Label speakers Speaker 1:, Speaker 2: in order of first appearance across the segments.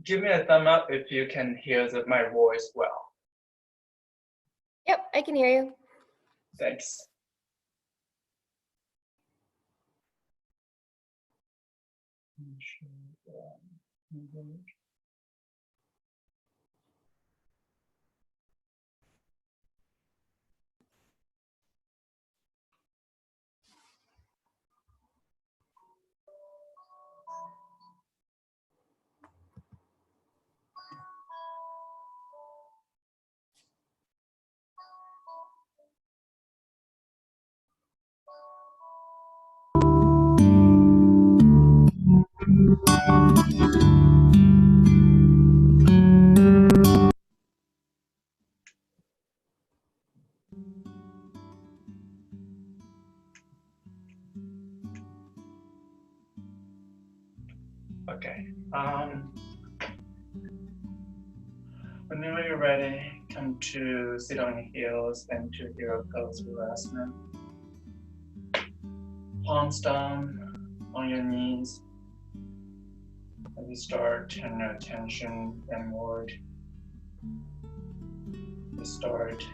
Speaker 1: Give me a thumb up if you can hear my voice well.
Speaker 2: Yep, I can hear you.
Speaker 1: Thanks. Okay. Whenever you're ready, come to sit on your heels and to Hero Pose Ustrasana. Palms down on your knees. As you start turning your attention inward, you start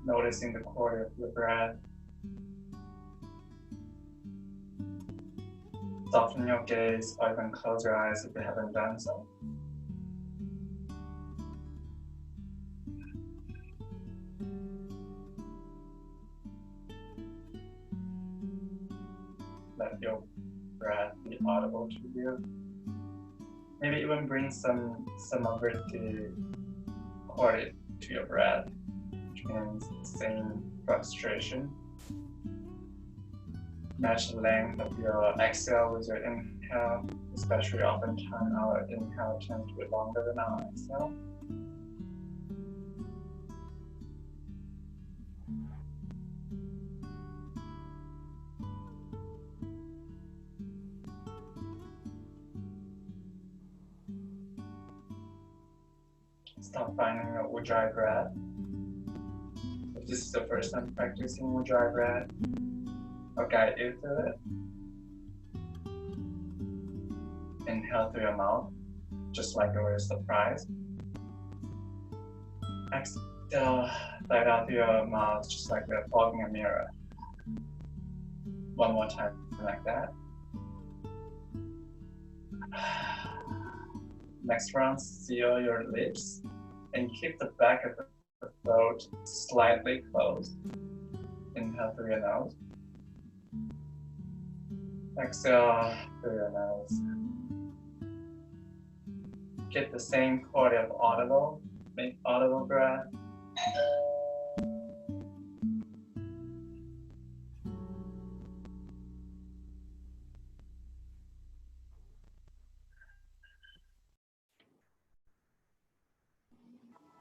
Speaker 1: noticing the core of your breath. Soften your gaze or even close your eyes if you haven't done so. Let your breath be audible to you. Maybe even bring some of the quality to your breath, which means same frustration. Match the length of your exhale with your inhale, especially oftentimes our inhale tends to be longer than our exhale. Start finding your Ujjayi breath. If this is the first time practicing Ujjayi breath, I'll guide you through it. Inhale through your mouth, just like you were surprised. Exhale, let out through your mouth, just like you're fogging a mirror. One more time, like that. Next round, seal your lips and keep the back of the throat slightly closed. Inhale through your nose. Exhale through your nose. Get the same quality of audible, make audible breath.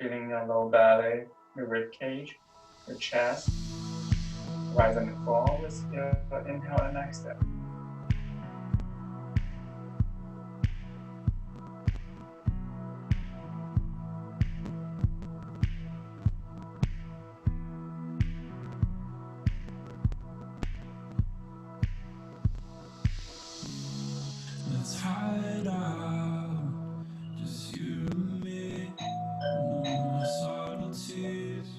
Speaker 1: Feeling your low belly, your rib cage, your chest. Rise and fall with your inhale and exhale.
Speaker 3: Let's hide out, just you and me. No subtleties.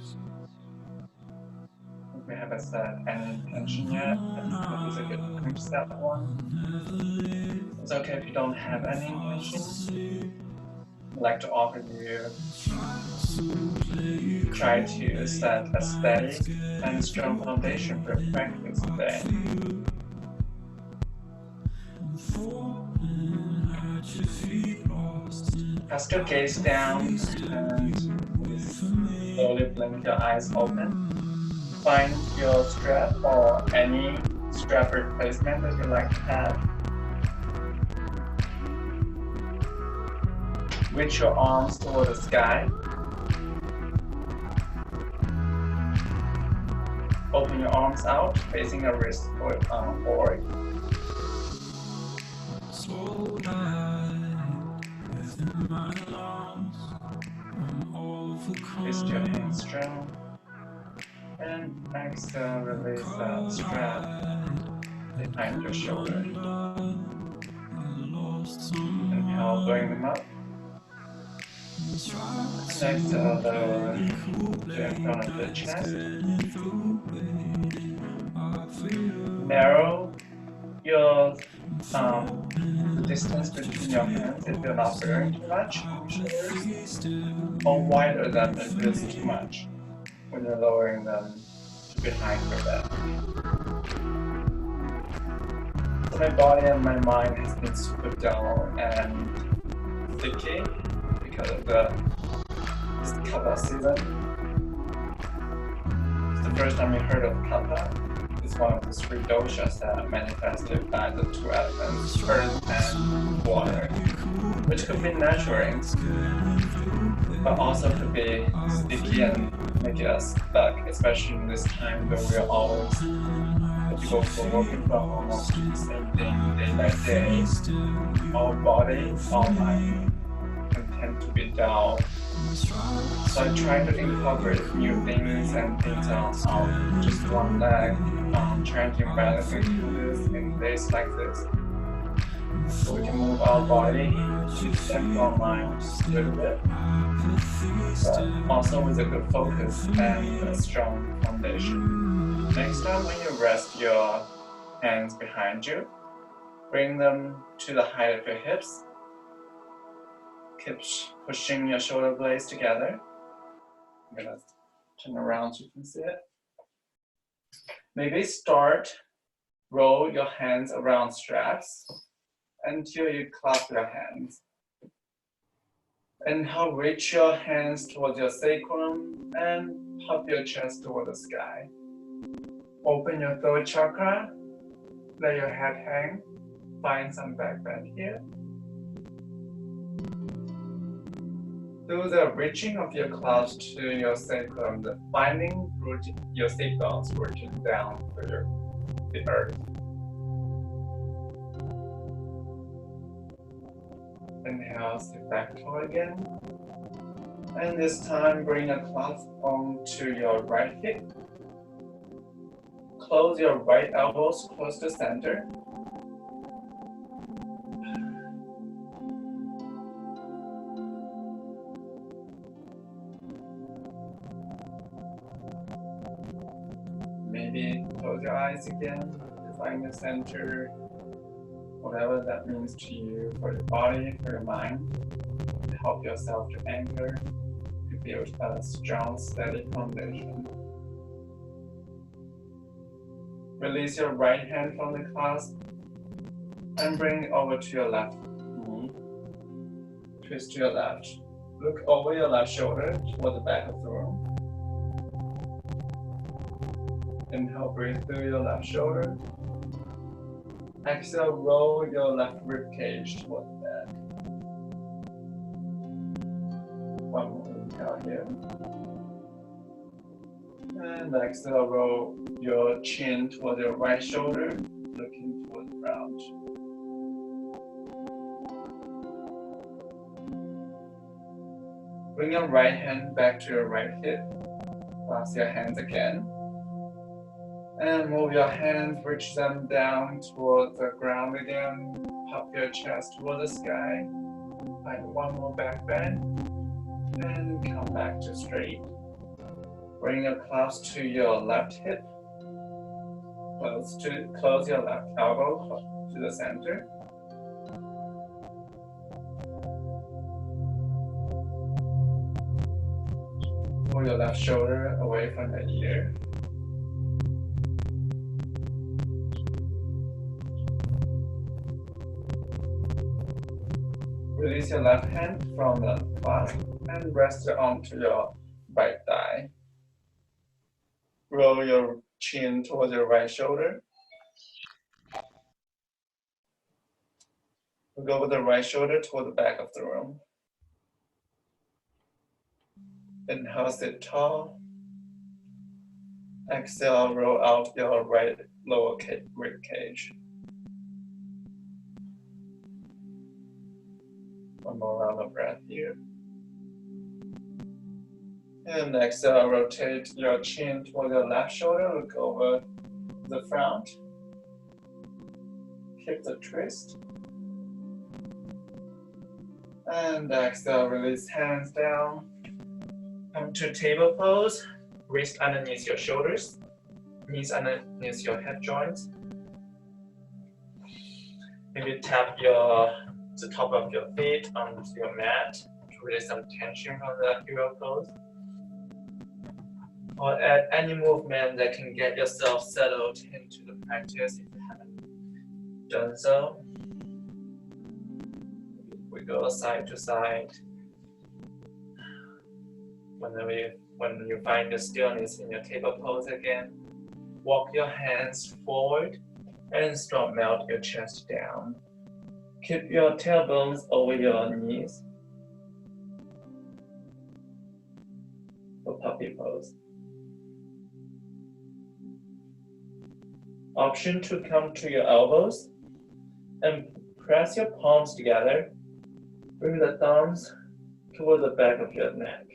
Speaker 1: If we haven't set any intention yet, maybe it's a good time to set one. It's okay if you don't have any intention. I'd like to offer you try to set a steady and strong foundation for your practice today. Cast your gaze down and slowly blink your eyes open. Find your strap or any strap replacement that you like to have. Reach your arms toward the sky. Open your arms out, facing your wrist forward.
Speaker 3: Slow down within my lungs. I'm overcome.
Speaker 1: Twist your hands strong. And exhale, release that strap behind your shoulder. Inhale, bring them up. Exhale, lower to in front of the chest. Narrow your the distance between your hands if you're not bearing too much on the shoulders, or wider them if it's too much when you're lowering them to behind your back. So my body and my mind has been super dull and sticky because of this kapha season. It's the first time we heard of kapha. It's one of the three doshas that are manifested by the two elements, earth and water, which could be nurturing, but also could be sticky and make us stuck, especially in this time where we are always people who are working from almost the same thing day by day. Our body, our mind can tend to be dull. So I try to incorporate new things and things on just one leg, trying to balance and do this in days like this. So we can move our body to temper our mind a little bit, but also with a good focus and a strong foundation. Next time when you rest your hands behind you, bring them to the height of your hips. Keep pushing your shoulder blades together. I'm gonna turn around so you can see it. Maybe roll your hands around straps until you clasp your hands. Inhale, reach your hands towards your sacrum and pop your chest toward the sky. Open your throat chakra, let your head hang, find some back bend here. Do the reaching of your clasp to your sacrum, the finding your seatbelts rooting down to the earth. Inhale, sit back tall again. And this time bring a clasp onto your right hip. Close your right elbows close to center. Maybe close your eyes again to find the center, whatever that means to you, for your body, for your mind. Help yourself to anchor, to build a strong, steady foundation. Release your right hand from the clasp and bring it over to your left knee. Twist to your left. Look over your left shoulder toward the back of the room. Inhale, breathe through your left shoulder. Exhale, roll your left rib cage toward the back. One more inhale here. And exhale, roll your chin toward your right shoulder, looking toward the ground. Bring your right hand back to your right hip. Clasp your hands again. And move your hands, reach them down toward the ground again. Pop your chest toward the sky. Find one more back bend. And come back to straight. Bring your clasp to your left hip. Close your left elbow to the center. Pull your left shoulder away from the ear. Release your left hand from the clasp and rest it onto your right thigh. Roll your chin towards your right shoulder. We'll go with the right shoulder toward the back of the room. Inhale, sit tall. Exhale, roll out your right lower rib cage. One more round of breath here. And exhale, rotate your chin toward your left shoulder, look over the front. Keep the twist. And exhale, release hands down. Come to table pose. Wrist underneath your shoulders. Knees underneath your hip joints. Maybe tap the top of your feet onto your mat to release some tension from the hero pose. Or add any movement that can get yourself settled into the practice if you haven't done so. We go side to side. When you find the stillness in your table pose again, walk your hands forward and start melt your chest down. Keep your tailbones over your knees for puppy pose. Option to come to your elbows and press your palms together. Bring the thumbs toward the back of your neck.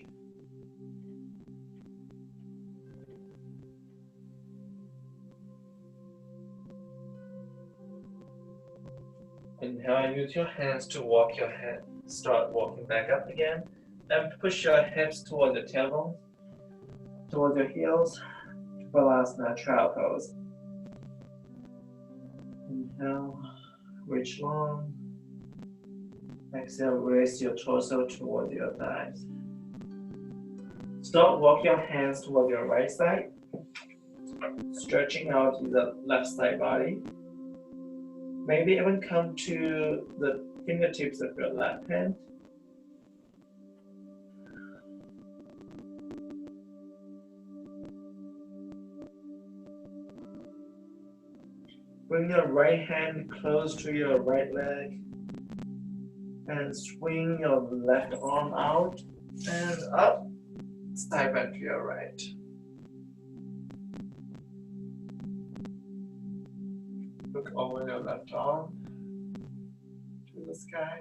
Speaker 1: Inhale, use your hands to walk your head. Start walking back up again. And push your hips toward the tailbone, toward your heels, to Vinyasa child pose. Inhale, reach long. Exhale, raise your torso toward your thighs. Start walk your hands toward your right side, stretching out the left side body. Maybe even come to the fingertips of your left hand. Bring your right hand close to your right leg and swing your left arm out and up, side bend to your right. Look over your left arm to the sky.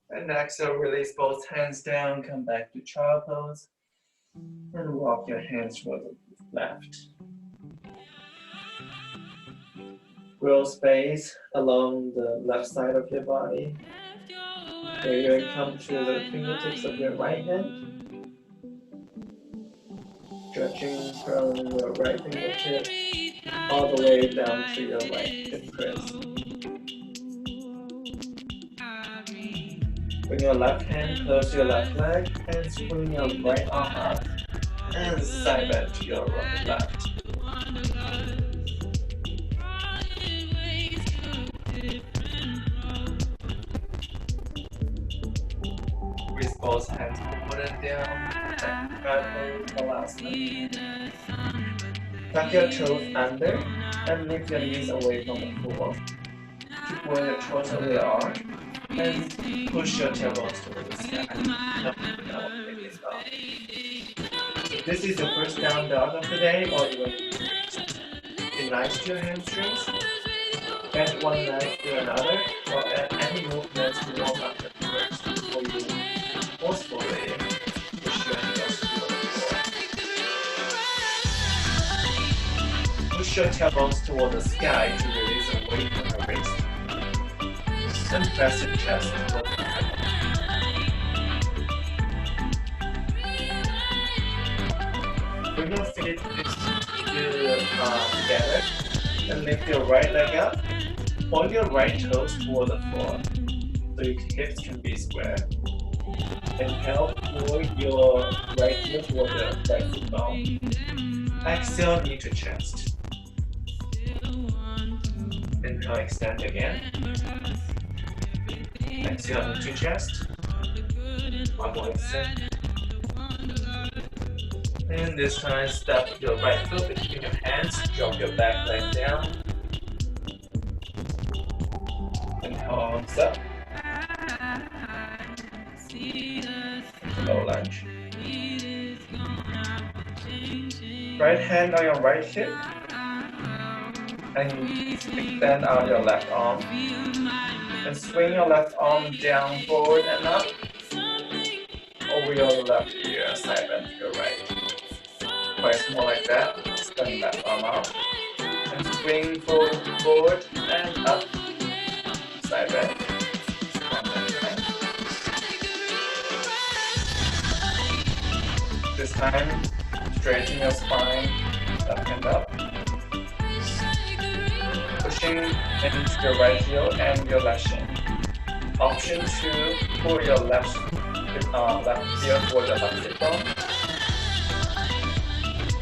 Speaker 1: And exhale, release both hands down, come back to child pose, and walk your hands toward the left. Grow space along the left side of your body. Here you come to the fingertips of your right hand. Stretching from your right fingertip all the way down to your right hip crease. Bring your left hand close to your left leg and swing your right arm up and side bend to your left. With both hands forward and down, Vinyasa. Tuck your toes under and lift your knees away from the floor. Keep where your toes really are and push your tailbones toward the sky. If this is your first down dog of the day or even be nice to your hamstrings, add one leg to another or add any movements to warm up your legs before you forcefully push your heels to the floor. Push your tailbones toward the sky to release away from your waist. And press your chest toward the head. Bring your feet together and lift your right leg up. Point your right toes toward the floor so your hips can be square. Inhale, pull your right heel toward the right foot bone. Exhale, knee to chest. Inhale, extend again. Exhale, knee to chest. One more extend. And this time, step your right foot between your hands. Drop your back leg down. Inhale, arms up. Low lunge. Right hand on your right hip. And extend out your left arm. And swing your left arm down, forward and up. Over your left ear, side bend to your right. Twice more like that. Extend that arm out. And swing forward and up. Side bend. One more time. This time, straighten your spine, left hand up. Pushing into your right heel and your left shin. Option to pull your left heel toward the left hip bone.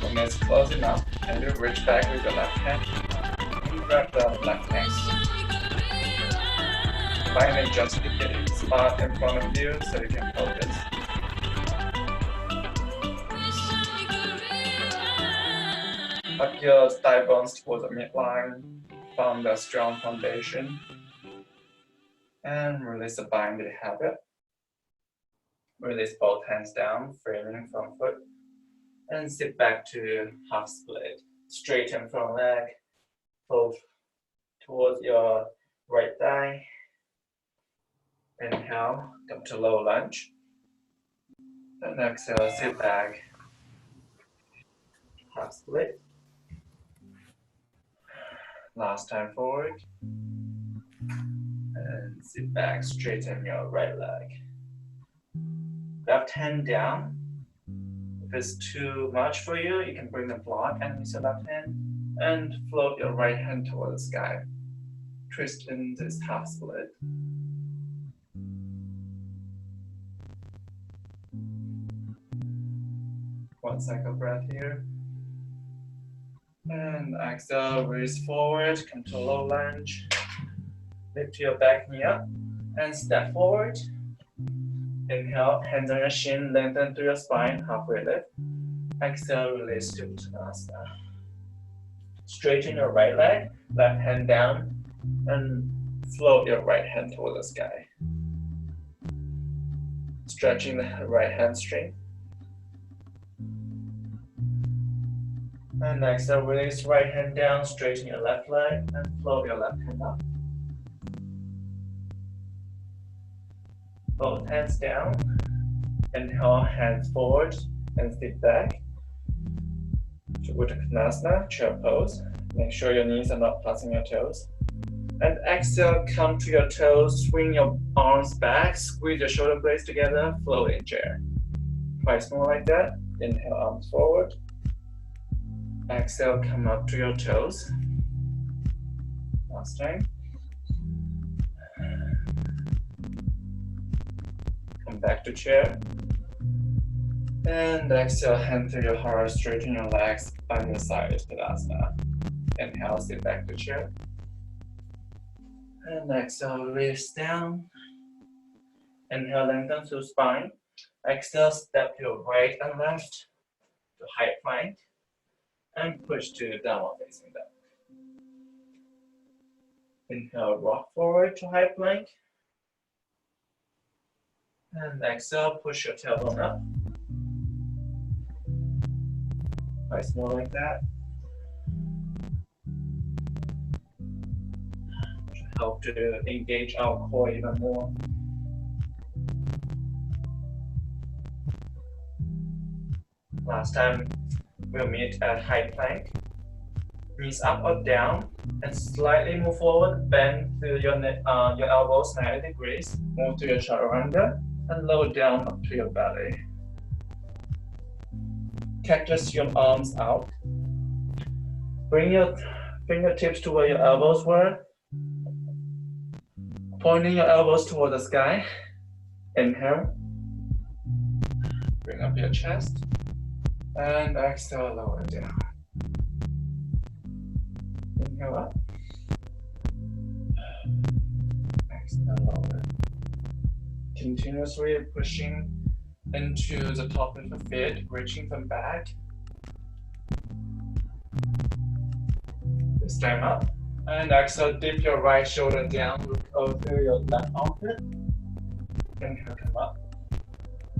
Speaker 1: When it's close enough, and you reach back with your left hand and grab the left leg. Finally, just pick a spot in front of you so you can focus. Hug your thigh bones towards the midline, found a strong foundation, and release the binding habit. Release both hands down, framing front foot, and sit back to half split. Straighten front leg, fold towards your right thigh. Inhale, come to low lunge. And exhale, sit back, half split. Last time forward. And sit back, straighten your right leg. Left hand down. If it's too much for you, you can bring the block and use your left hand and float your right hand toward the sky. Twist in this half split. One cycle breath here. And exhale, raise forward, come to low lunge. Lift your back knee up and step forward. Inhale, hands on your shin, lengthen through your spine, halfway lift. Exhale, release to Ustrasana. Straighten your right leg, left hand down, and float your right hand toward the sky. Stretching the right hamstring. And exhale, release right hand down, straighten your left leg, and float your left hand up. Both hands down. Inhale, hands forward, and sit back. Ustrasana, chair pose. Make sure your knees are not touching your toes. And exhale, come to your toes, swing your arms back, squeeze your shoulder blades together, float in chair. Twice more like that. Inhale, arms forward. Exhale, come up to your toes. Last time. Come back to chair. And exhale, hand through your heart, straighten your legs on your side, Ustrasana. Inhale, sit back to chair. And exhale, release down. Inhale, lengthen through spine. Exhale, step your right and left to high plank. And push to downward facing dog. Inhale, rock forward to high plank. And exhale, push your tailbone up. Twice more like that. Should help to engage our core even more. Last time, we'll meet at high plank. Knees up or down, and slightly move forward. Bend through your elbows 90 degrees. Move to your chaturanga and lower down up to your belly. Cactus your arms out. Bring your fingertips to where your elbows were. Pointing your elbows toward the sky. Inhale. Bring up your chest. And exhale, lower down. Inhale up. Exhale, lower. Continuously pushing into the top of the feet, reaching them back. This time up. And exhale, dip your right shoulder down, look over your left armpit. Inhale, come up.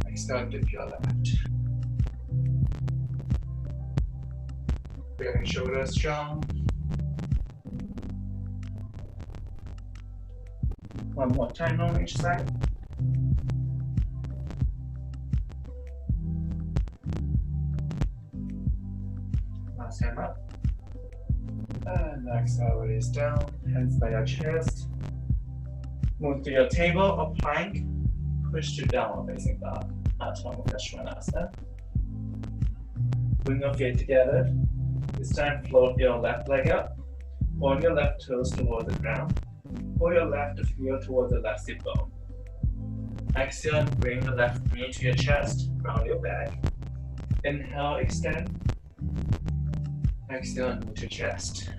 Speaker 1: Exhale, dip your left. Feeling shoulders strong. One more time on each side. Last time up. And exhale, release down. Hands by your chest. Move to your table or plank. Push to downward facing dog. Ustrasana. Bring your feet together. This time float your left leg up. Point your left toes towards the ground. Pull your left heel towards the left sit bone. Exhale, bring the left knee to your chest, round your back. Inhale, extend. Exhale, knee to chest.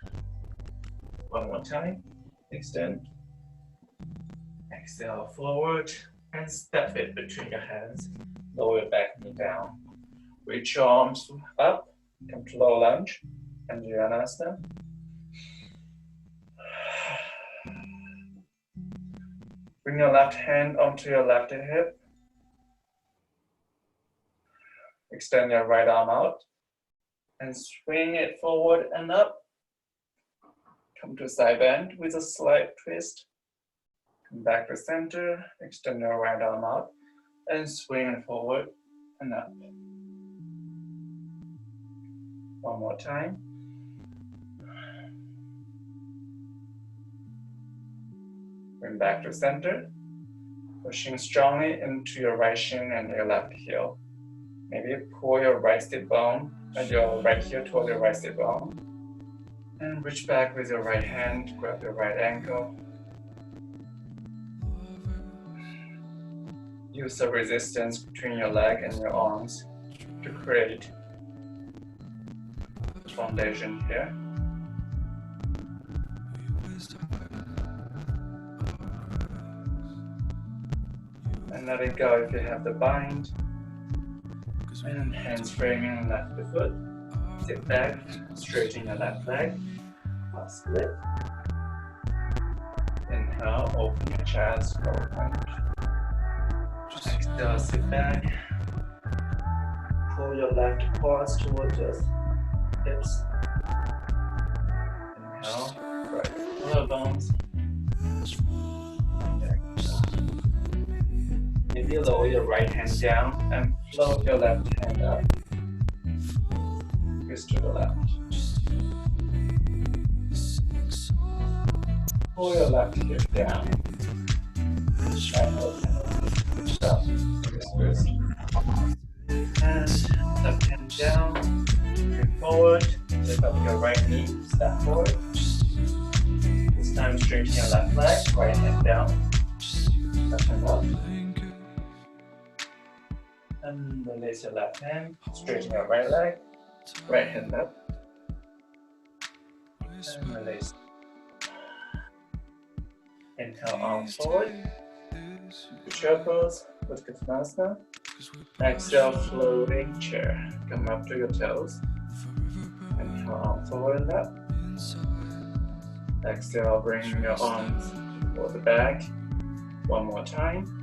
Speaker 1: One more time. Extend. Exhale, forward and step it between your hands. Lower your back knee down. Reach your arms up. Come to low lunge and Vinyasa. Bring your left hand onto your left hip. Extend your right arm out and swing it forward and up. Come to side bend with a slight twist. Come back to center. Extend your right arm out and swing it forward and up. One more time. Bring back to center. Pushing strongly into your right shin and your left heel. Maybe pull your right sit bone and your right heel toward your right sit bone. And reach back with your right hand, grab your right ankle. Use the resistance between your leg and your arms to create foundation here. And let it go if you have the bind. And hands framing left foot. Sit back, straighten your left leg. Split. Inhale, open your chest, forward lunge. Exhale, sit back. Pull your left paws towards your hips. Inhale, right collarbones. Maybe lower your right hand down and float your left hand up. Twist to the left. Pull your left hip down. And twist up. Twist. And left hand down. Bring forward. Lift up your right knee. Step forward. This time straighten your left leg. Right hand down. Left hand up. And release your left hand, straighten your right leg, right hand up, and release. Inhale, arms forward, chair pose, Ustrasana. Exhale, floating chair. Come up to your toes. Inhale, arms forward and up. Exhale, bring your arms toward the back. One more time.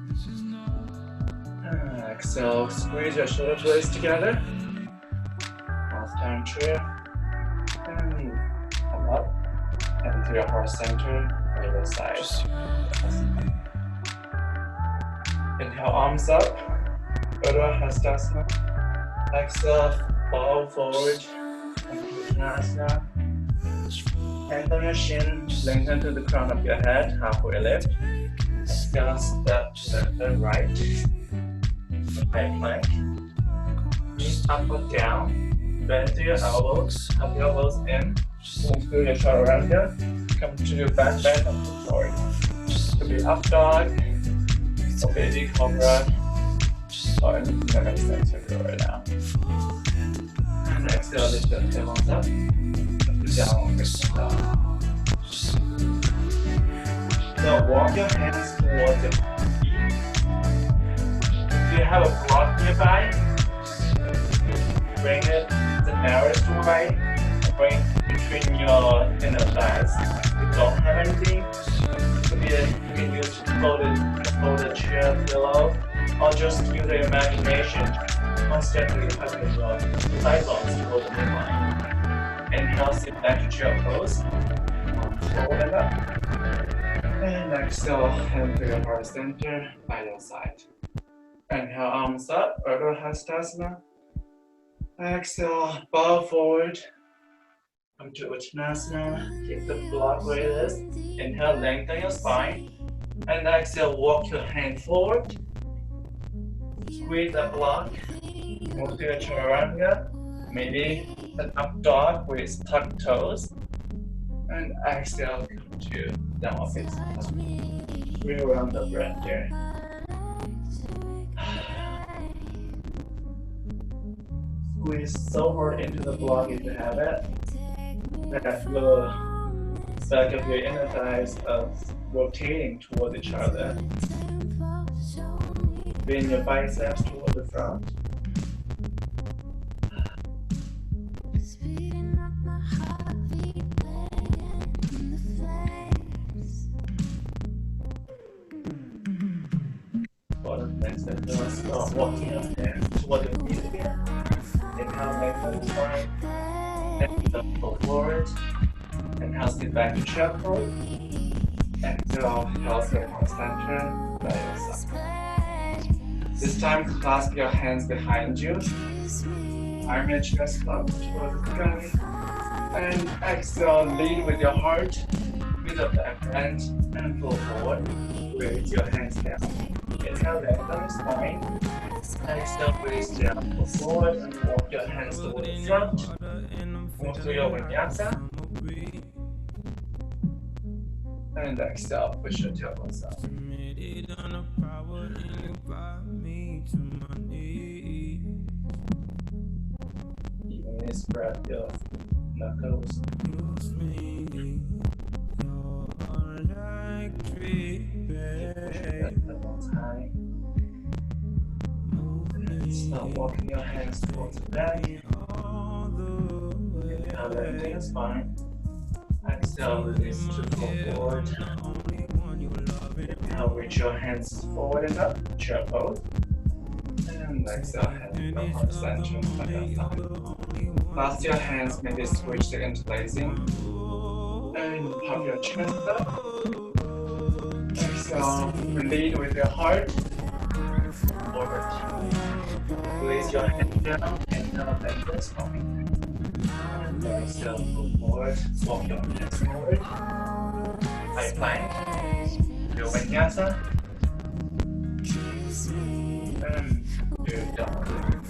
Speaker 1: Exhale, squeeze your shoulder blades together. Last time chair. And come up. And to your heart center, other side. Inhale, arms up. Ustrasana. Exhale, fall forward. And Vinyasa. Hand on your shin, lengthen to the crown of your head, halfway lift. Exhale, step to the right. Right plank. Knees up or down. Bend to your elbows. Hug your elbows in. Move through your chaturanga. Come to your back bend and move forward. Could be up dog, or baby cobra, or anything that makes sense for you right now. And exhale, lift your tailbones up. Up to down, fist down. Now walk your hands towards your feet. If you have a block nearby, bring it the nearest way, bring between your inner thighs. If you don't have anything, you can use folded chair pillow, or just use your imagination. Constantly hugging your thigh bones toward the midline. Inhale, sit back to chair pose. Arms forward and up. And exhale, hand to your heart center by your side. Inhale, arms up, Ustrasana. Exhale, bow forward. Come to Uttanasana. Keep the block where it is. Inhale, lengthen your spine. And exhale, walk your hand forward. Squeeze the block. Move to your chaturanga. maybe an up dog with tucked toes. And exhale, come to downward facing dog. Bring around the breath here. Squeeze so hard into the block if you have it. That the back of your inner thighs are rotating toward each other. Bring your biceps toward the front. For the next exhale, start walking up there toward your feet again. Inhale, lengthen the spine. Exhale, go forward. Inhale, sit back to chair pose. Exhale, heels get more center by your side. This time, clasp your hands behind you. Arm your chest up towards the sky. And exhale, lead with your heart, with the back bend, and flow forward. Raise your hands down. Inhale, lengthen the spine. Exhale, raise down, go forward, and walk your hands toward the front. Move to your Vinyasa. And exhale, push your tailbones up. Evenly spread your knuckles. Elbows high. And start walking your hands towards the back. Inhale, lengthen the spine. Exhale, release to go forward. Inhale, reach your hands forward and up, chair pose. And exhale, hand from heart center, like that. Clasp your hands, maybe switch the interlacing. And puff your chest up. Exhale, lead with your heart. Forward. Release your hand down. Inhale, lengthen the spine. Exhale, go forward, walk your hands forward. High plank, your Vinyasa, and do downward.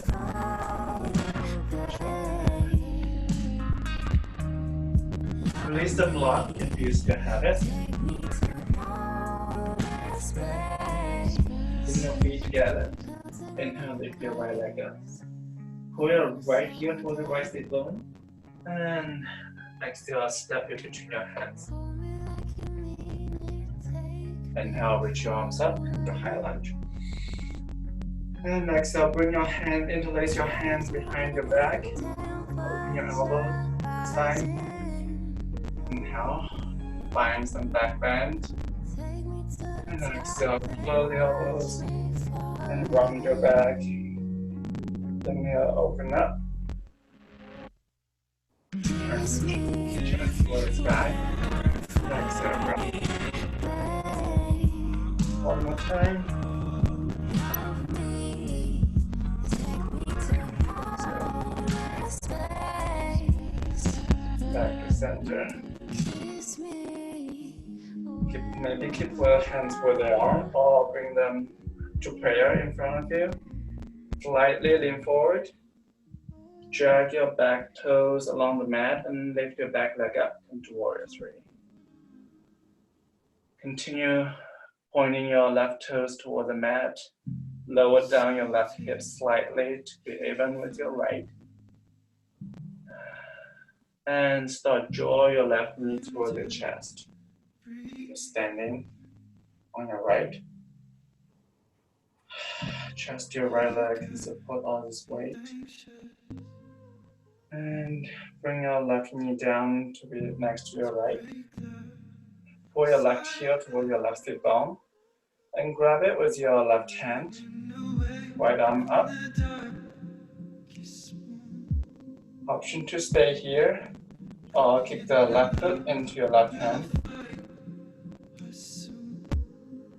Speaker 1: Release the block if you still have it. Bring your feet together. Inhale, lift your right leg up. Pull your right heel toward the right sit bone. And exhale, step it between your hands. Inhale, reach your arms up to high lunge. And exhale, bring your hand, interlace your hands behind your back. Open your elbows, side. Inhale, find some back bend. And exhale, close the elbows and round your back. Inhale, open up. Turn toward the sky. Exhale, round. One more time. Back to center. Maybe keep the hands where they are, or bring them to prayer in front of you. Slightly lean forward. Drag your back toes along the mat and lift your back leg up into Warrior 3. Continue pointing your left toes toward the mat. Lower down your left hip slightly to be even with your right. And start draw your left knee toward the chest. You're standing on your right. Trust your right leg can support all this weight. And bring your left knee down to be next to your right. Pull your left heel toward your left sit bone. And grab it with your left hand. Right arm up. Option to stay here. Or kick the left foot into your left hand.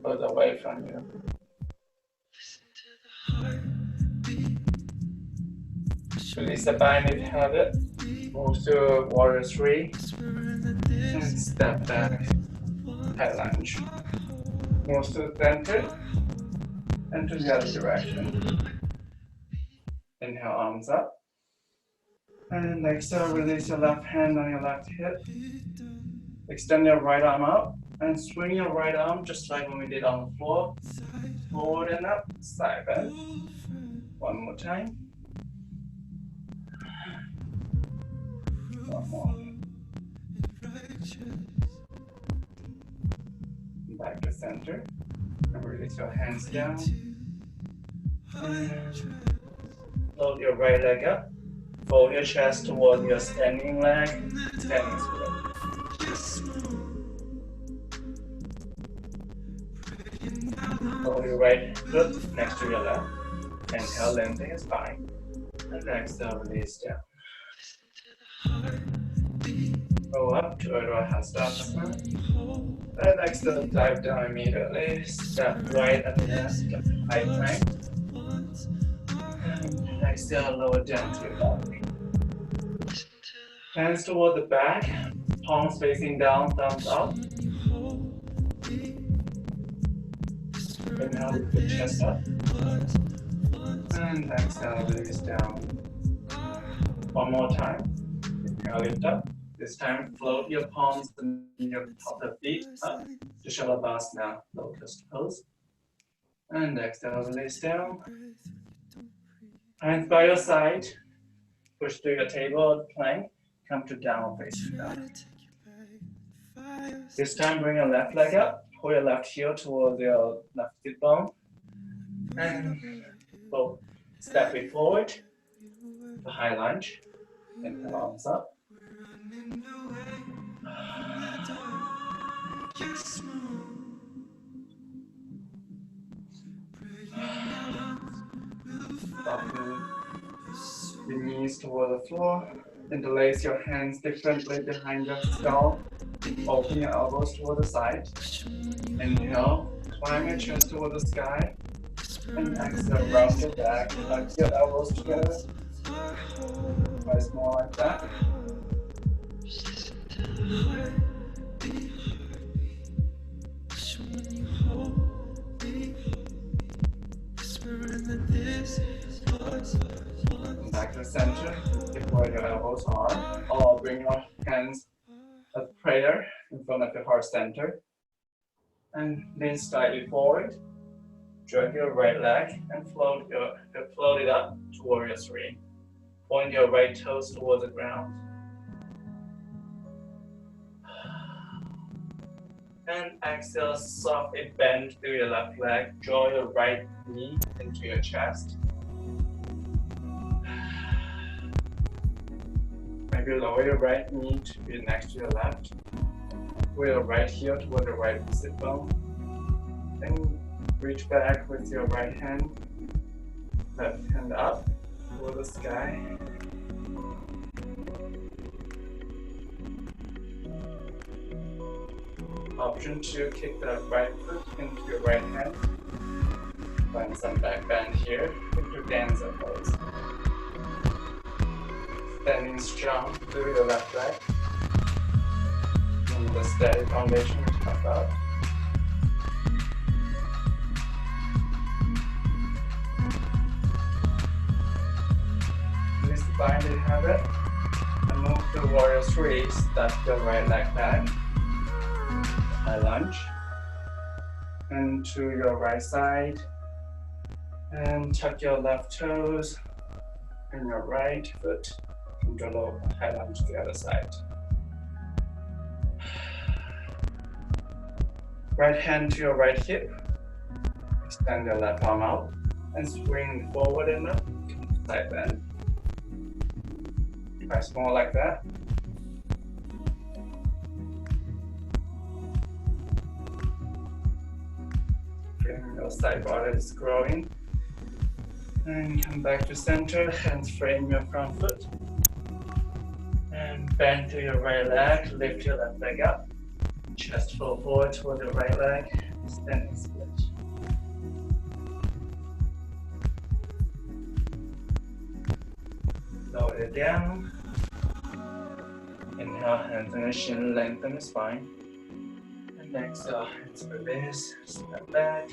Speaker 1: Further away from you. Release the bind if you have it. Move to Warrior 3. And step back. High lunge. Move to the center. And to the other direction. Inhale, arms up. And exhale, release your left hand on your left hip. Extend your right arm out and swing your right arm just like when we did on the floor. Forward and up, side bend. One more time. One more. Back to center. And release your hands down. And float your right leg up. Fold your chest toward your standing leg. Standing split. Fold your right foot next to your left. Inhale, lengthen your spine. And exhale, release down. Roll up to Ustrasana. And exhale, dive down immediately. Step right and left, high plank. And exhale, lower down to your belly. Hands toward the back, palms facing down, thumbs up. Inhale, lift the chest up. And exhale, release down. One more time. Inhale, lift up. This time, float your palms and your top of feet up to Shavasana, Lotus Pose. And exhale, release down. Hands by your side. Push through your table or plank. Come to downward facing dog. This time, bring your left leg up. Pull your left heel towards your left sit bone. And both step it forward. The high lunge. Inhale, arms up. Soften the knees toward the floor. Interlace your hands differently behind your skull. Open your elbows toward the side. Inhale, climb your chest toward the sky. And exhale, round your back. Hug your elbows together. Twice more like that. Back to the center, tip where your elbows are, or bring your hands as prayer in front of your heart center. And lean slightly forward, drag your right leg and float it up to warrior three. Point your right toes towards the ground. And exhale, softly bend through your left leg, draw your right knee into your chest. Maybe lower your right knee to be next to your left. Pull your right heel toward the right sit bone. Then reach back with your right hand. Left hand up toward the sky. Option 2, kick the right foot into your right hand. Find some back bend here into dancer pose. Standing strong through your left leg. And the steady foundation we talked about. Release the binding habit. And move to warrior three. Step your right leg back. High lunge. And to your right side. And tuck your left toes and your right foot. And go low, high lunge to the other side. Right hand to your right hip. Extend your left arm out and swing forward and up. Side bend. Twice more like that. Feeling your side body is growing. And come back to center. Hands frame your front foot. And bend to your right leg. Lift your left leg up. Chest fold forward toward the right leg. Standing split. Lower it down. Inhale, hands on the shin, lengthen the spine. And exhale, hands release. Step back.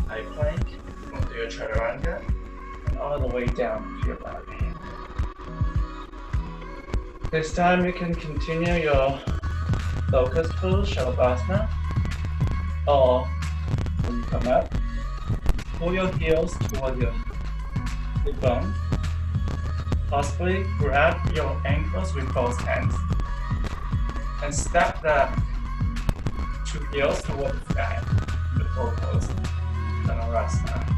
Speaker 1: High plank. Come to your chaturanga. And all the way down to your body. This time you can continue your locust pose, Shavasana, or when you come up, pull your heels toward your hip bone. Possibly grab your ankles with both hands and step the two heels toward the sky. The full pose, Ustrasana.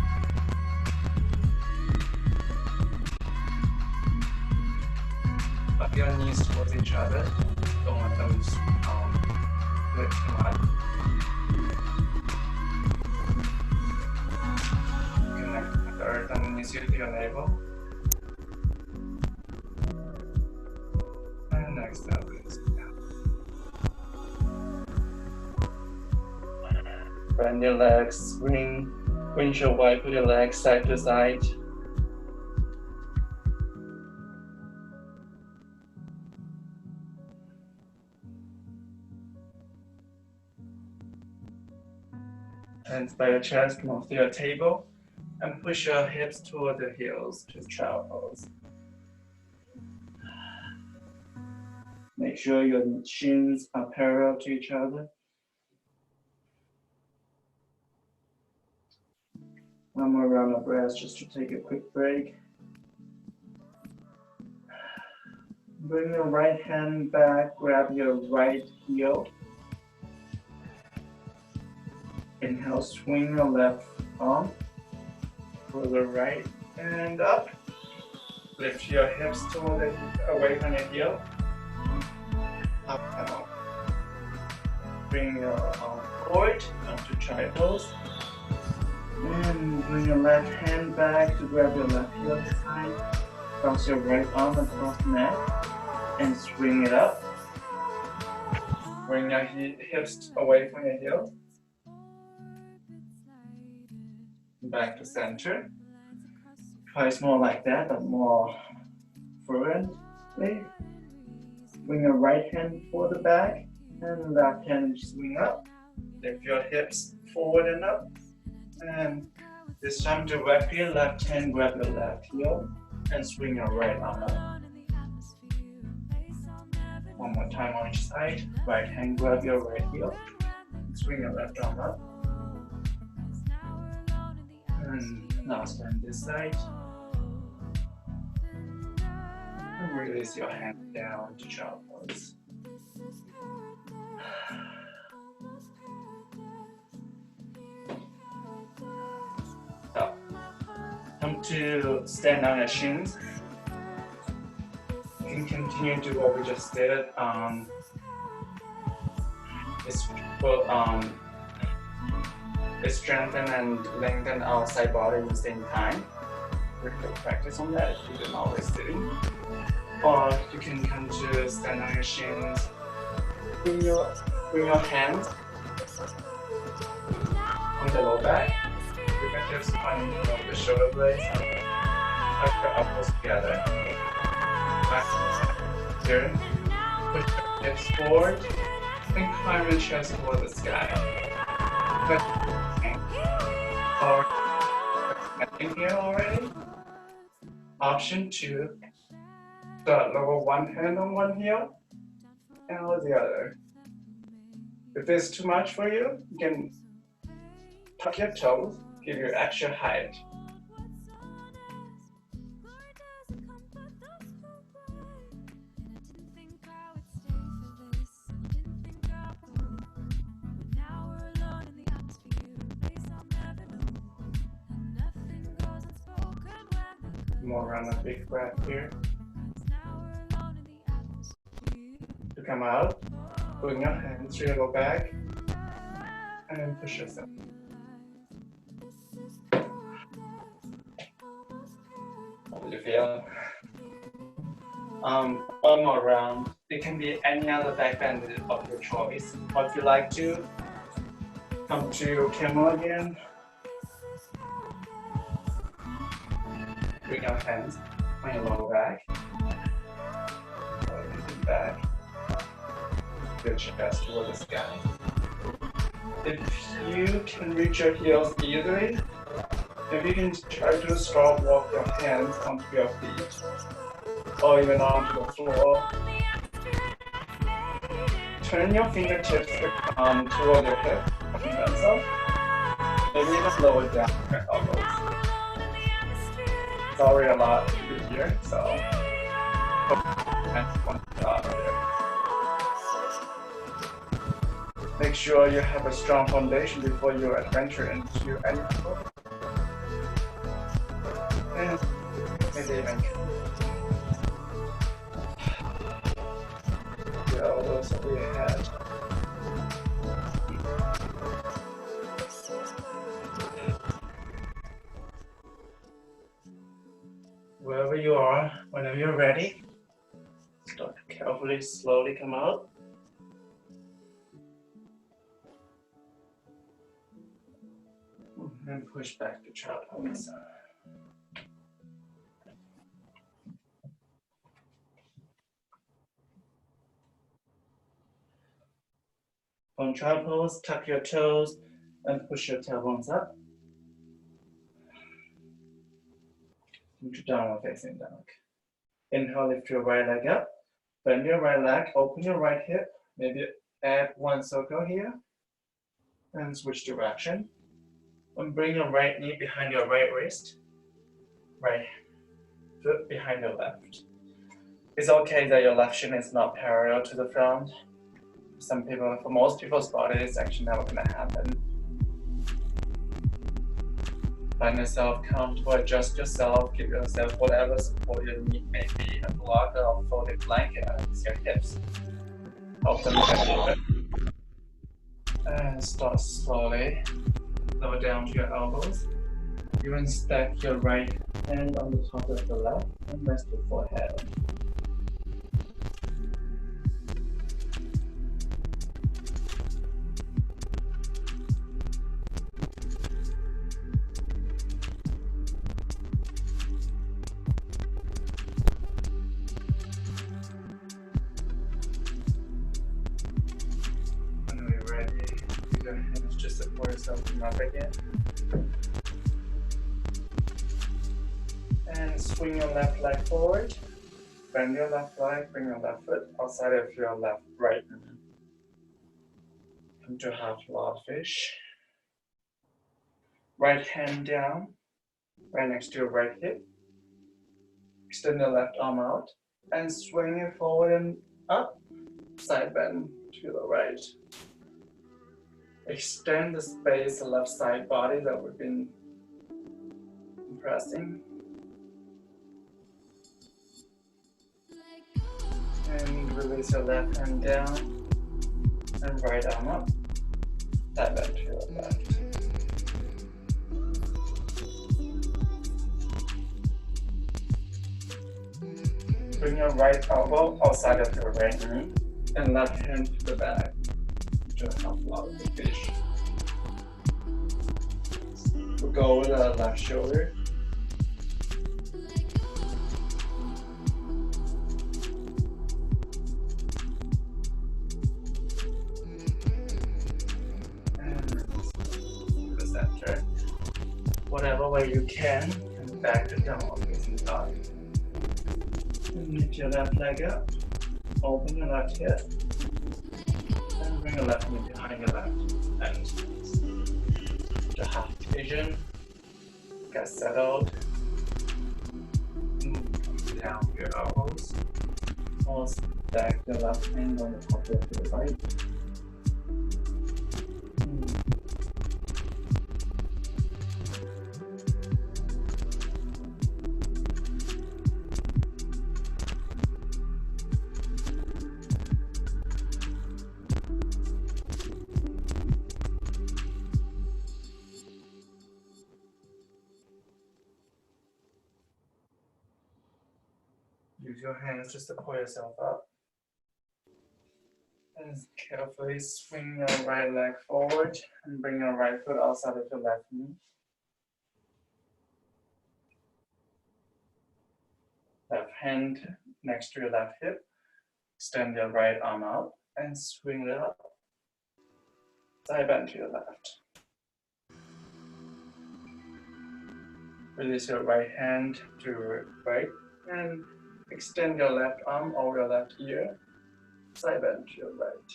Speaker 1: Put your knees towards each other. Don't let them split too much. Connect the earth underneath you to your navel. And next up is bend your legs, swing windshield wiper your legs side to side. Hands by your chest, come off to your table, and push your hips toward the heels to child pose. Make sure your shins are parallel to each other. One more round of breath just to take a quick break. Bring your right hand back, grab your right heel. Inhale, swing your left arm to the right and up. Lift your hips away from your heel. Up and up. Bring your arm forward onto child pose. And bring your left hand back to grab your left heel this time. Cross your right arm across the mat and swing it up. Bring your hips away from your heel. Back to center. Twice more like that, but more fluently. Bring your right hand for the back and left hand swing up. Lift your hips forward and up. And this time directly, left hand grab your left heel and swing your right arm up. One more time on each side. Right hand grab your right heel. Swing your left arm up. And last one this side. And release your hand down to child pose. So, come to stand on your shins. You can continue to do what we just did. Strengthen and lengthen our side body at the same time. We could practice on that if you didn't always sitting. Or you can come to stand on your shins. Bring your hands on the low back. You can just find the shoulder blades and tuck your elbows together. Back to the center. Push your hips forward and climb your chest toward the sky. Or in here already. Option 2. Start lower one hand on one heel and lower the other. If it's too much for you, you can tuck your toes, give you extra height. More round of big breath here. To come out, bring your hands to your low back and then push yourself. How do you feel? One more round. It can be any other back bend of your choice. Or if you like to, come to camel again. Bring your hands on your lower back. Back. Your chest toward the sky. If you can reach your heels easily, if you can try to straw walk your hands onto your feet. or even onto the floor. Turn your fingertips toward your hip, so maybe even lower down your elbows. It's already a lot to do here, so that's one job here. Make sure you have a strong foundation before you adventure into any sport. And maybe even your elbows over your head. Wherever you are, whenever you're ready, start to carefully, slowly come out. And push back to child pose. From child pose, tuck your toes and push your tailbones up. Into downward facing dog. Inhale, lift your right leg up. Bend your right leg, open your right hip. Maybe add one circle here. And switch direction. And bring your right knee behind your right wrist. Right foot behind your left. It's okay that your left shin is not parallel to the front. Some people, for most people's body, it's actually never gonna happen. Find yourself comfortable, adjust yourself, give yourself whatever support you need, maybe a block or folded blanket against your hips. Help them get open. And start slowly. Lower down to your elbows. Even stack your right hand on the top of the left and rest your forehead. When you're ready, use your hands to support yourself up again. And swing your left leg forward. Bend your left leg, bring your left foot outside of your left right knee. Come to half loud fish. Right hand down, right next to your right hip. Extend your left arm out and swing it forward and up. Side bend to the right. Extend the space, the left side body that we've been pressing. And release your left hand down and right arm up. Side bend to your left. Bring your right elbow outside of your right knee and left hand to the back to help out the fish. We'll go with the left shoulder. And to the center. Whatever way you can, and back to downward facing dog. Lift your left leg up, open your left hip, and bring your left knee behind your left and to half pigeon. Get settled. Move down your elbows. Or stack your left hand on the top of your right. Use your hands to support yourself up. And carefully swing your right leg forward and bring your right foot outside of your left knee. Left hand next to your left hip. Extend your right arm out and swing it up. Side bend to your left. Release your right hand to your right and Extend your left arm over your left ear, side bend to your right.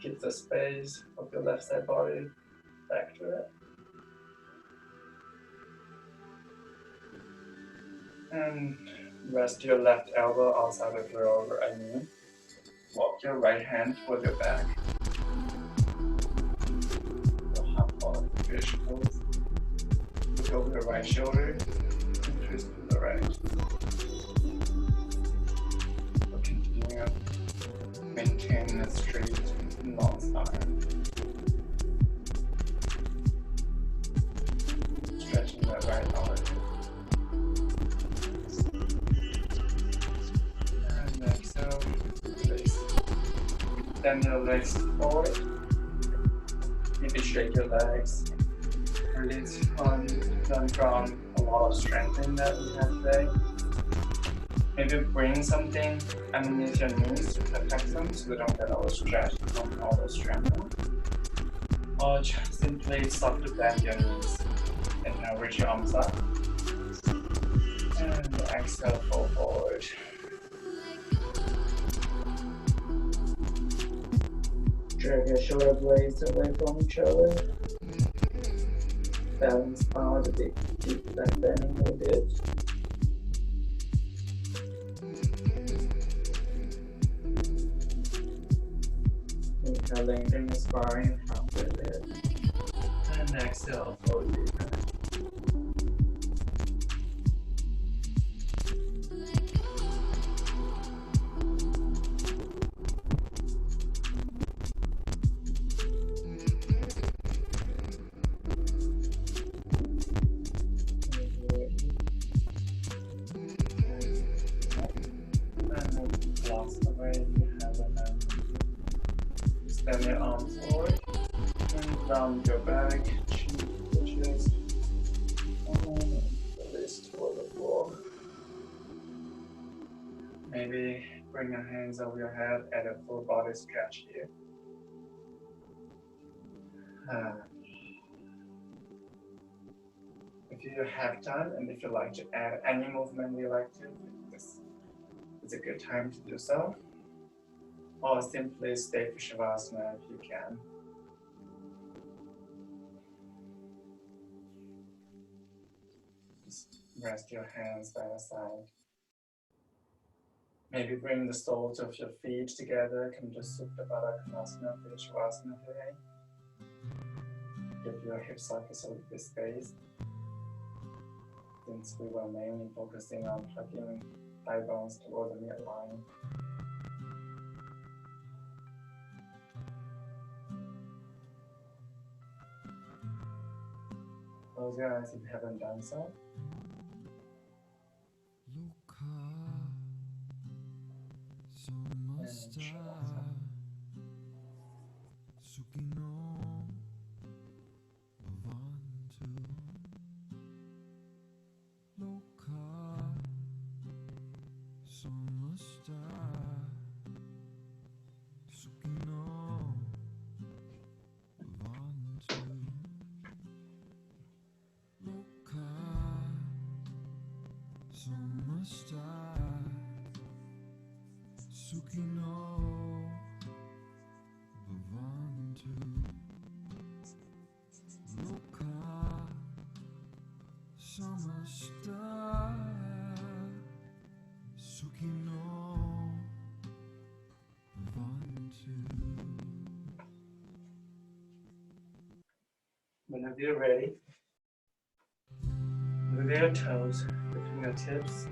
Speaker 1: Keep the space of your left side body back to it. And rest your left elbow outside of your knee. Walk your right hand toward your back. Your half forward fish pose. Look over your right shoulder and twist to the right. We'll continue to maintain a straight, long spine. Stretching the right arm. And exhale, release. Bend your legs forward. Maybe shake your legs. Release learn from a lot of strengthening that we have today. Maybe bring something underneath your knees to protect them so they don't get overstretched from all the strengthening. Or just simply softly bend your knees. Inhale, reach your arms up. And exhale, fold forward. Drag your shoulder blades away from each other. Balance out a bit, deep back bending a bit. Inhale, lengthen the spine, halfway lift. And exhale, fold deeper. Extend your arms forward and round your back, chin to the chest, and release toward the floor. Maybe bring your hands over your head, add a full body stretch here. If you have time and if you like to add any movement you like to, this is a good time to do so. Or simply stay for Shavasana if you can. Just rest your hands by your side. Maybe bring the soles of your feet together. Come to Supta Baddha Konasana for Shavasana today. Give your hip sockets a little bit space. Since we were mainly focusing on plugging thigh bones toward the midline. Close your eyes if you haven't done so. And Shavasana. Whenever you're ready, move your toes, your fingertips,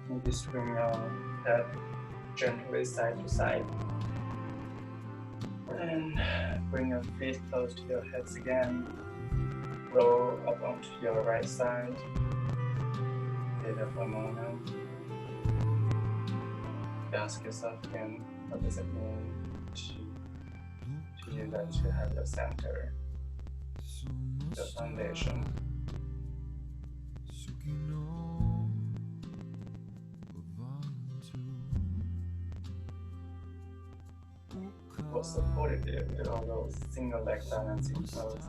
Speaker 1: maybe swing your head gently side to side. And bring your feet close to your heads again. Roll up onto your right side. Stay there for a moment. Ask yourself again, what does it mean to you that you have your center, your foundation? What supported you with all those single leg balancing poses?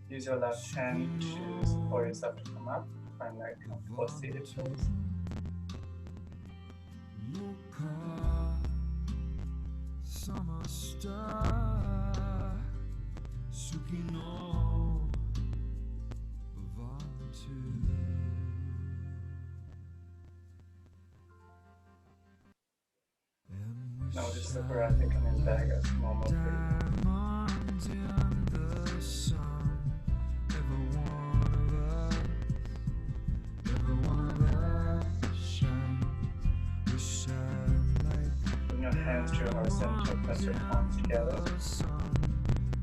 Speaker 1: Use your left hand to support yourself to come up. Find that comfortable seated pose. Notice the breath coming back as normal breathing. Bring your hands to your heart center, press your palms together.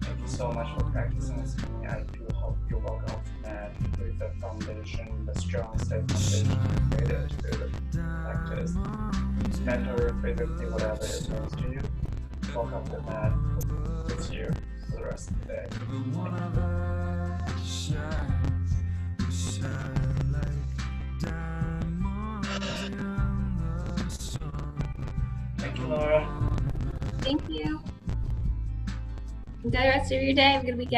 Speaker 1: Thank you so much for practicing with me. I do hope you walk off the mat with the foundation, the strong, safe foundation created through the practice. Mentally, physically, whatever it means to you, walk off the mat with you for the rest of the day. Thank you, Laura.
Speaker 2: Thank you. Enjoy the rest of your day. Have a good weekend.